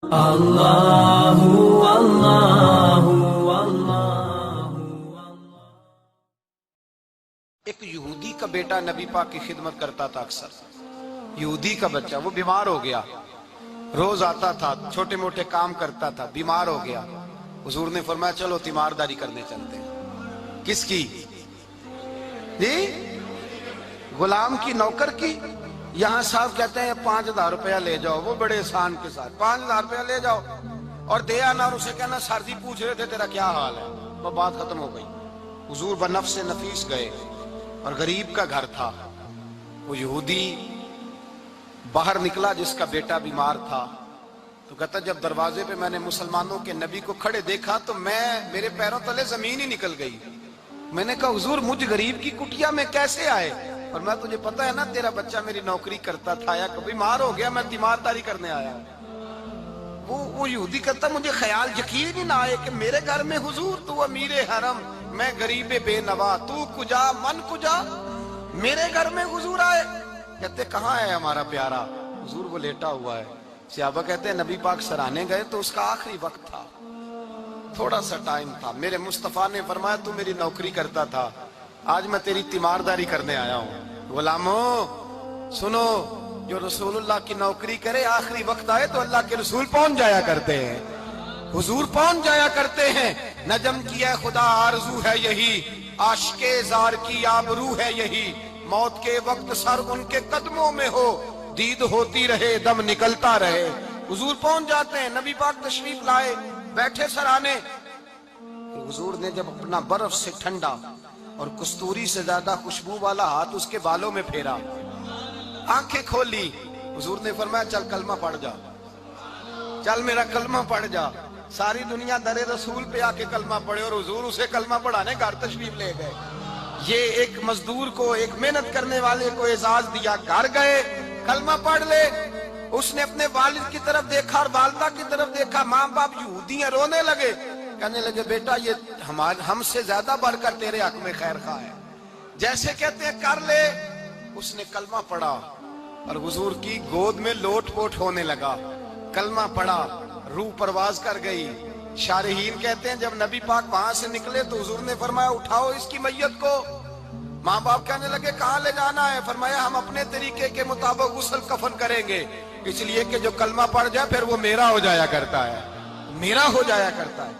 اللہ اللہ اللہ۔ ایک یہودی کا بیٹا نبی پاک کی خدمت کرتا تھا اکثر۔ یہودی کا بچہ، وہ بیمار ہو گیا، روز آتا تھا، چھوٹے موٹے کام کرتا تھا، بیمار ہو گیا۔ حضور نے فرمایا چلو تیمارداری کرنے چلتے ہیں۔ کس کی؟ جی غلام کی، نوکر کی؟ یہاں صاحب کہتے ہیں 5000 روپیہ لے جاؤ، وہ بڑے احسان کے ساتھ 5000 روپیہ لے جاؤ اور دے آنا، اور اسے کہنا سر جی پوچھ رہے تھے تیرا کیا حال ہے، وہ بات ختم ہو گئی۔ حضور بنفس نفیس گئے اور غریب کا گھر تھا۔ وہ یہودی باہر نکلا جس کا بیٹا بیمار تھا، تو کہتا جب دروازے پہ میں نے مسلمانوں کے نبی کو کھڑے دیکھا تو میرے پیروں تلے زمین ہی نکل گئی۔ میں نے کہا حضور مجھ غریب کی کٹیا میں کیسے آئے؟ اور میں تجھے پتا ہے نا تیرا بچہ میری نوکری کرتا تھا، یا کبھی بیمار ہو گیا، میں تیمارداری کرنے آیا۔ وہ یہودی کہتا مجھے خیال یقین ہی نہ آئے کہ میرے گھر میں حضور، تو امیر حرم، میں غریب بے نوا، تو کجا من کجا، میرے گھر میں حضور آئے۔ کہتے کہاں ہے ہمارا پیارا؟ حضور وہ لیٹا ہوا ہے۔ صحابہ کہتے ہیں نبی پاک سرانے گئے تو اس کا آخری وقت تھا، تھوڑا سا ٹائم تھا۔ میرے مصطفیٰ نے فرمایا تو میری نوکری کرتا تھا، آج میں تیری تیمارداری کرنے آیا ہوں۔ غلاموں سنو، جو رسول اللہ کی نوکری کرے آخری وقت آئے تو اللہ کے رسول پہنچ جایا کرتے ہیں، حضور پہنچ جایا کرتے ہیں۔ نجم کی ہے خدا آرزو ہے یہی، عاشق زار کی آبرو ہے یہی، موت کے وقت سر ان کے قدموں میں ہو، دید ہوتی رہے دم نکلتا رہے۔ حضور پہنچ جاتے ہیں، نبی پاک تشریف لائے، بیٹھے سرانے۔ حضور نے جب اپنا برف سے ٹھنڈا اور کستوری سے زیادہ خوشبو والا ہاتھ اس کے بالوں میں پھیرا، آنکھیں کھولی، حضور نے فرمایا چل کلمہ پڑھ جا، چل میرا کلمہ پڑھ جا۔ ساری دنیا در رسول پہ آ کے کلمہ پڑھے اور حضور اسے کلمہ پڑھانے گھر تشریف لے گئے۔ یہ ایک مزدور کو، ایک محنت کرنے والے کو اعزاز دیا، گھر گئے کلمہ پڑھ لے۔ اس نے اپنے والد کی طرف دیکھا اور والدہ کی طرف دیکھا، ماں باپ یہودی ہیں، رونے لگے، کہنے لگے بیٹا یہ ہم سے زیادہ بڑھ کر تیرے حق میں خیر خواہ ہے، جیسے کہتے ہیں کر لے۔ اس نے کلمہ پڑھا اور حضور کی گود میں لوٹ پوٹ ہونے لگا۔ کلمہ پڑھا، روح پرواز کر گئی۔ شارحین کہتے ہیں جب نبی پاک وہاں سے نکلے تو حضور نے فرمایا اٹھاؤ اس کی میت کو۔ ماں باپ کہنے لگے کہاں لے جانا ہے؟ فرمایا ہم اپنے طریقے کے مطابق غسل کفن کریں گے، اس لیے کہ جو کلمہ پڑھ جائے پھر وہ میرا ہو جایا کرتا ہے، میرا ہو جایا کرتا ہے۔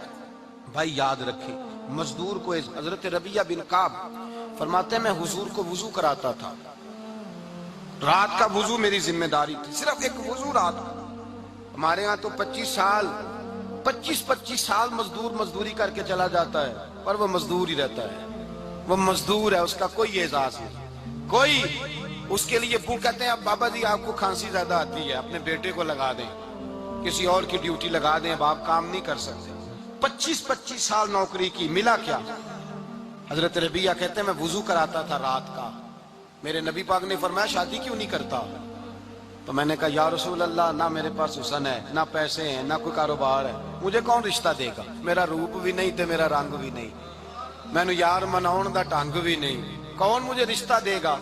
بھائی یاد رکھیں، مزدور کو حضرت ربیہ بن کعب فرماتے ہیں میں حضور کو وضو کراتا تھا، رات کا وضو میری ذمہ داری تھی، صرف ایک وضو رات۔ ہمارے ہاں تو 25 سال مزدور مزدوری کر کے چلا جاتا ہے، پر وہ مزدور ہی رہتا ہے، وہ مزدور ہے، اس کا کوئی اعزاز نہیں، کوئی اس کے لیے وہ کہتے ہیں اب بابا جی آپ کو کھانسی زیادہ آتی ہے، اپنے بیٹے کو لگا دیں، کسی اور کی ڈیوٹی لگا دیں، اب آپ کام نہیں کر سکتے۔ 25 سال نوکری کی، ملا کیا؟ حضرت ربیہ کہتے ہیں میں وضو کراتا تھا رات کا، میرے نبی پاک نے فرمایا شادی کیوں نہیں کرتا؟ تو میں نے کہا یا رسول اللہ نہ میرے پاس حسن ہے، نہ پیسے ہیں، نہ کوئی کاروبار ہے، مجھے کون رشتہ دے گا؟ میرا روپ بھی نہیں تے میرا رنگ بھی نہیں، میں نے یار مناؤن دا ٹانگ بھی نہیں، کون مجھے رشتہ دے گا؟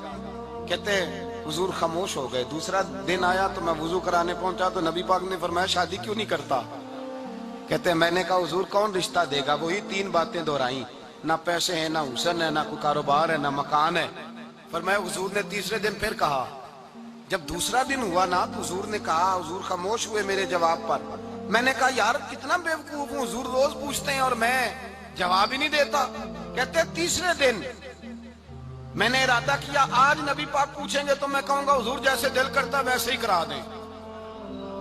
کہتے ہیں حضور خاموش ہو گئے۔ دوسرا دن آیا تو میں وضو کرانے پہنچا تو نبی پاک نے فرمایا شادی کیوں نہیں کرتا؟ کہتے ہیں میں نے کہا حضور کون رشتہ دے گا؟ وہی 3 باتیں دہرائی، نہ پیسے ہیں، نہ حسن ہے، نہ کوئی کاروبار ہے، نہ مکان ہے۔ فرمایا حضور نے تیسرے دن پھر کہا، جب دوسرا دن ہوا نا تو حضور نے کہا، حضور خاموش ہوئے میرے جواب پر۔ میں نے کہا یار کتنا بیوقوف ہوں، حضور روز پوچھتے ہیں اور میں جواب ہی نہیں دیتا۔ کہتے ہیں تیسرے دن میں نے ارادہ کیا آج نبی پاک پوچھیں گے تو میں کہوں گا حضور جیسے دل کرتا ویسے ہی کرا دیں۔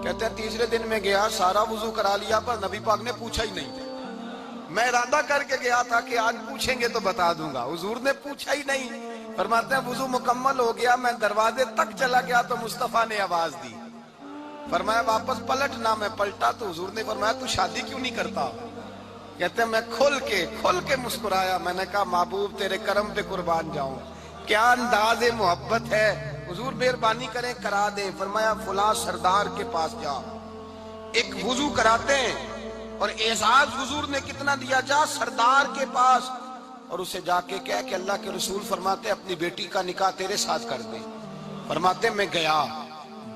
کہتے ہیں تیسرے دن میں گیا، سارا وضو کرا لیا پر نبی پاک نے پوچھا ہی نہیں۔ میں ارادہ کر کے گیا تھا کہ آج پوچھیں گے تو بتا دوں گا، حضور نے پوچھا ہی نہیں۔ فرماتے ہیں وضو مکمل ہو گیا، میں دروازے تک چلا گیا تو مصطفیٰ نے آواز دی، فرمایا واپس پلٹ نہ۔ میں پلٹا تو حضور نے فرمایا تو شادی کیوں نہیں کرتا؟ کہتے ہیں میں کھل کے مسکرایا، میں نے کہا محبوب تیرے کرم پہ قربان جاؤں، کیا انداز محبت ہے، حضور مہربانی کریں کرا دیں۔ فرمایا فلاں سردار کے پاس جا، ایک وضو کراتے ہیں، اور اعزاز حضور نے کتنا دیا، جا سردار کے پاس اور اسے جا کے کہہ کہ اللہ کے رسول فرماتے اپنی بیٹی کا نکاح تیرے ساتھ کر دیں۔ فرماتے میں گیا،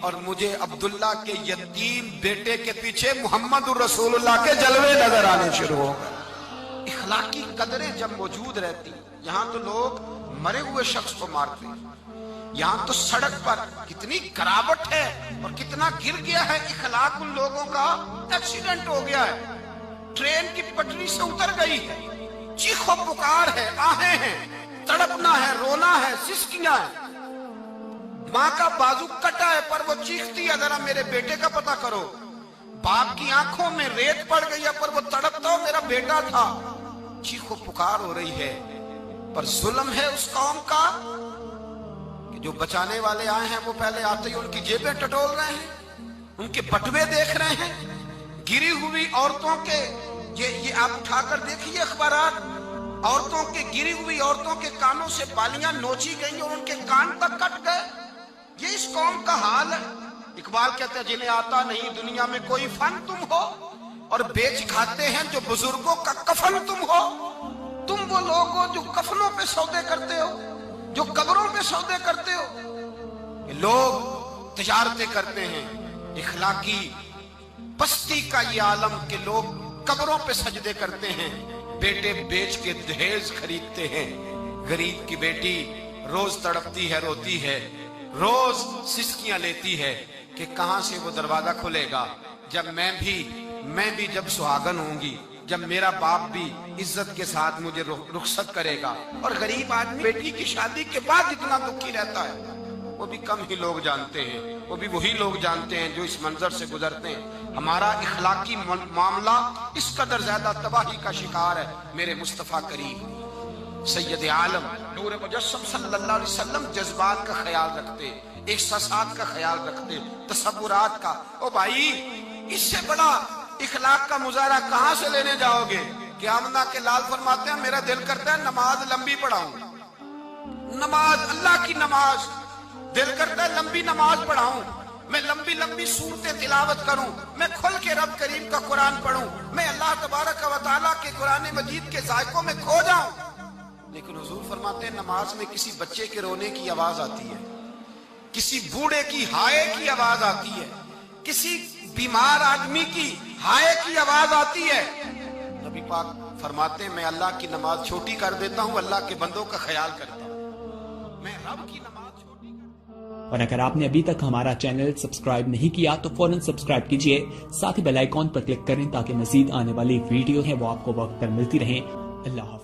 اور مجھے عبداللہ کے یتیم بیٹے کے پیچھے محمد رسول اللہ کے جلوے نظر آنے شروع ہو گئے۔ اخلاقی قدریں جب موجود رہتی، یہاں تو لوگ مرے ہوئے شخص کو مارتے ہیں، یہاں تو سڑک پر کتنی گراوٹ ہے اور کتنا گر گیا ہے اخلاق ان لوگوں کا، ایکسیڈنٹ ہو گیا ہے، ٹرین کی پٹری سے اتر گئی ہے، چیخ و پکار ہے، آہیں ہیں، تڑپنا ہے، رونا ہے، سسکیاں ہیں، ماں کا بازو کٹا ہے پر وہ چیختی ہے ذرا میرے بیٹے کا پتہ کرو، باپ کی آنکھوں میں ریت پڑ گئی ہے پر وہ تڑپتا ہو میرا بیٹا تھا، چیخ و پکار ہو رہی ہے، پر ظلم ہے اس قوم کا کہ جو بچانے والے آئے ہیں وہ پہلے آتے ہی ان کی جیبیں ٹٹول رہے ہیں، ان کے بٹوے دیکھ رہے ہیں، گری ہوئی عورتوں کے، یہ آپ اٹھا کر دیکھیے اخبارات، عورتوں کے گری ہوئی عورتوں کے کانوں سے بالیاں نوچی گئی اور ان کے کان تک کٹ گئے، یہ اس قوم کا حال ہے۔ اقبال کہتے ہیں جنہیں آتا نہیں دنیا میں کوئی فن تم ہو اور بیچ کھاتے ہیں جو بزرگوں کا کفن تم ہو، تم وہ لوگ ہو جو کفنوں پہ سودے کرتے ہو، جو قبروں پہ سودے کرتے ہو، یہ لوگ تجارتیں کرتے ہیں، اخلاقی پستی کا یہ عالم کہ لوگ قبروں پہ سجدے کرتے ہیں، بیٹے بیچ کے دہیز خریدتے ہیں، غریب کی بیٹی روز تڑپتی ہے، روتی ہے، روز سسکیاں لیتی ہے کہ کہاں سے وہ دروازہ کھلے گا جب میں بھی جب سہاگن ہوں گی، جب میرا باپ بھی عزت کے ساتھ مجھے رخصت کرے گا۔ اور غریب آدمی بیٹی کی شادی کے بعد اتنا دکھی رہتا ہے، وہ بھی کم ہی لوگ جانتے ہیں، وہ بھی وہی لوگ جانتے ہیں جو اس منظر سے گزرتے ہیں۔ ہمارا اخلاقی معاملہ اس قدر زیادہ تباہی کا شکار ہے۔ میرے مصطفیٰ کریم سید عالم نور مجسم صلی اللہ علیہ وسلم جذبات کا خیال رکھتے، احساسات کا خیال رکھتے، تصورات کا۔ او بھائی، اس سے بڑا اخلاق کا مظاہرہ کہاں سے لینے جاؤ گے؟ کہ آمنہ کے لال فرماتے ہیں میرا دل کرتا ہے نماز لمبی پڑھاؤں، نماز اللہ کی نماز، دل کرتا ہے لمبی نماز پڑھاؤں، میں لمبی لمبی صورتیں تلاوت کروں، میں کھل کے رب کریم کا قرآن پڑھوں، میں اللہ تبارک و تعالیٰ کے قرآن مجید کے ذائقوں میں کھو جاؤں۔ لیکن حضور فرماتے ہیں نماز میں کسی بچے کے رونے کی آواز آتی ہے، کسی بوڑھے کی ہائے کی آواز آتی ہے، کسی بیمار آدمی کی ہائے کی آواز آتی ہے۔ نبی پاک فرماتے ہیں میں اللہ کی نماز چھوٹی کر دیتا ہوں، اللہ کے بندوں کا خیال کرتا ہوں، میں رب کی نماز چھوٹی کر۔ اور اگر آپ نے ابھی تک ہمارا چینل سبسکرائب نہیں کیا تو فوراً سبسکرائب کیجئے، ساتھ ہی بیل آئیکن پر کلک کریں تاکہ مزید آنے والی ویڈیو ہیں وہ آپ کو وقت پر ملتی رہیں۔ اللہ حافظ۔